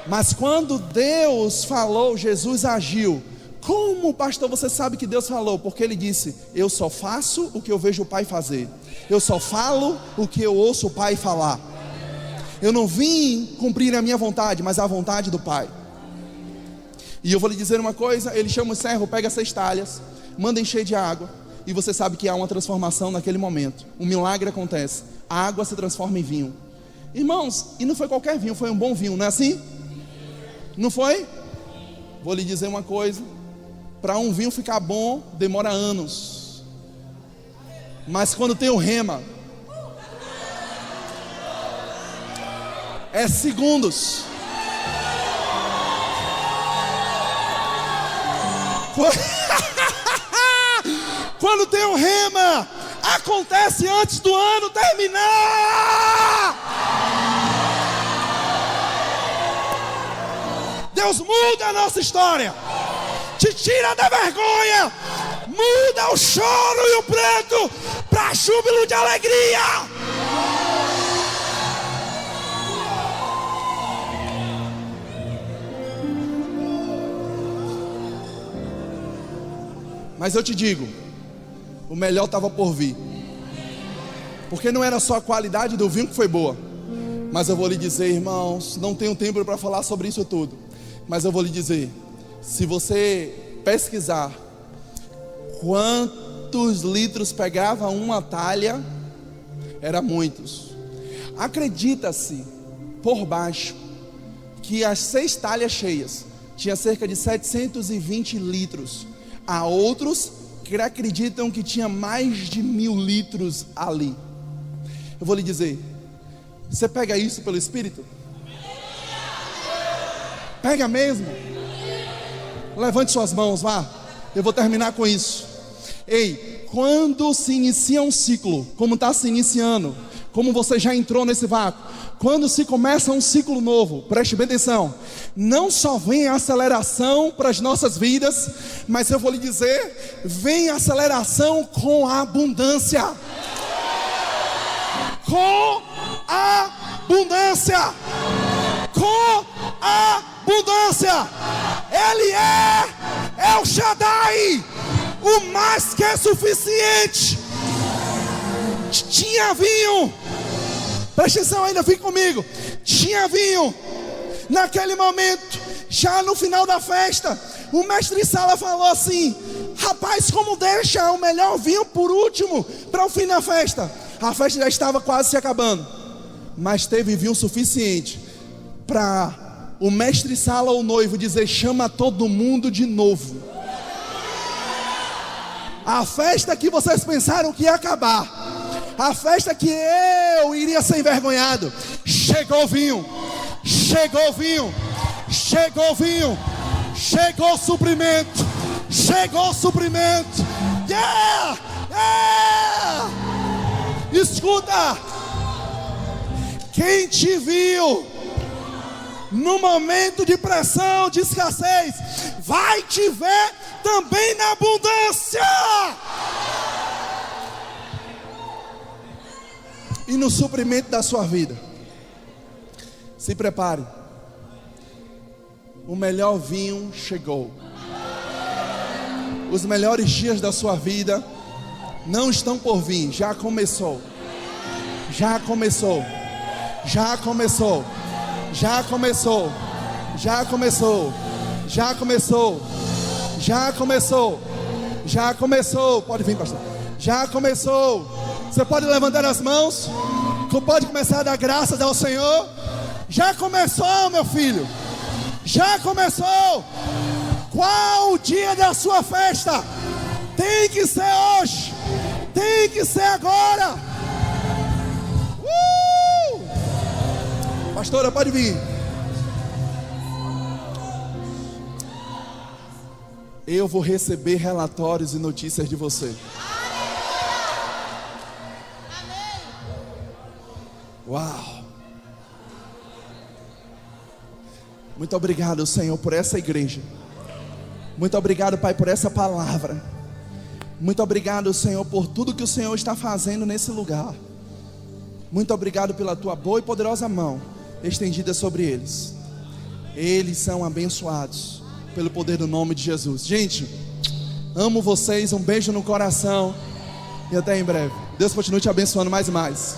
Mas quando Deus falou, Jesus agiu. Como, pastor, você sabe que Deus falou? Porque Ele disse: eu só faço o que eu vejo o Pai fazer. Eu só falo o que eu ouço o Pai falar. Eu não vim cumprir a minha vontade, mas a vontade do Pai. E eu vou lhe dizer uma coisa, ele chama o servo, pega 6 talhas, manda encher de água, e você sabe que há uma transformação naquele momento. Um milagre acontece, a água se transforma em vinho. Irmãos, e não foi qualquer vinho, foi um bom vinho, não é assim? Não foi? Vou lhe dizer uma coisa, para um vinho ficar bom, demora anos. Mas quando tem o rema, é segundos. Quando tem um rema, acontece antes do ano terminar. Deus muda a nossa história, te tira da vergonha, muda o choro e o pranto para júbilo de alegria. Mas eu te digo, o melhor estava por vir. Porque não era só a qualidade do vinho que foi boa. Mas eu vou lhe dizer, irmãos, não tenho tempo para falar sobre isso tudo. Mas eu vou lhe dizer, se você pesquisar quantos litros pegava uma talha, era muitos. Acredita-se, por baixo, que as 6 talhas cheias tinha cerca de 720 litros. Há outros que acreditam que tinha mais de 1000 litros ali. Eu vou lhe dizer, você pega isso pelo Espírito? Pega mesmo? Levante suas mãos, vá. Eu vou terminar com isso. Ei, quando se inicia um ciclo, como está se iniciando, como você já entrou nesse vácuo, quando se começa um ciclo novo, preste bem atenção, não só vem a aceleração para as nossas vidas, mas eu vou lhe dizer, vem a aceleração com a abundância. Com a abundância. Com a abundância. Ele é El Shaddai, o mais que é suficiente. Tinha vinho, presta atenção ainda, fique comigo. Tinha vinho, naquele momento, já no final da festa, o mestre Sala falou assim: rapaz, como deixa o melhor vinho por último, para o fim da festa? A festa já estava quase se acabando, mas teve vinho suficiente para o mestre Sala, o noivo, dizer: chama todo mundo de novo. A festa que vocês pensaram que ia acabar, a festa que eu iria ser envergonhado, chegou o vinho, chegou o vinho, chegou o vinho, chegou o suprimento, chegou o suprimento. Yeah! Yeah! Escuta, quem te viu no momento de pressão, de escassez, vai te ver também na abundância. E no suprimento da sua vida. Se prepare. O melhor vinho chegou. Os melhores dias da sua vida não estão por vir, já começou. Já começou. Já começou. Já começou. Já começou. Já começou. Já começou. Já começou. Pode vir, pastor. Já começou. Você pode levantar as mãos. Pode começar a dar graças ao Senhor. Já começou, meu filho. Já começou. Qual o dia da sua festa? Tem que ser hoje. Tem que ser agora. Pastora, pode vir. Eu vou receber relatórios e notícias de você. Uau! Muito obrigado, Senhor, por essa igreja. Muito obrigado, Pai, por essa palavra. Muito obrigado, Senhor, por tudo que o Senhor está fazendo nesse lugar. Muito obrigado pela tua boa e poderosa mão estendida sobre eles. Eles são abençoados pelo poder do nome de Jesus. Gente, amo vocês, um beijo no coração e até em breve. Deus continue te abençoando mais e mais.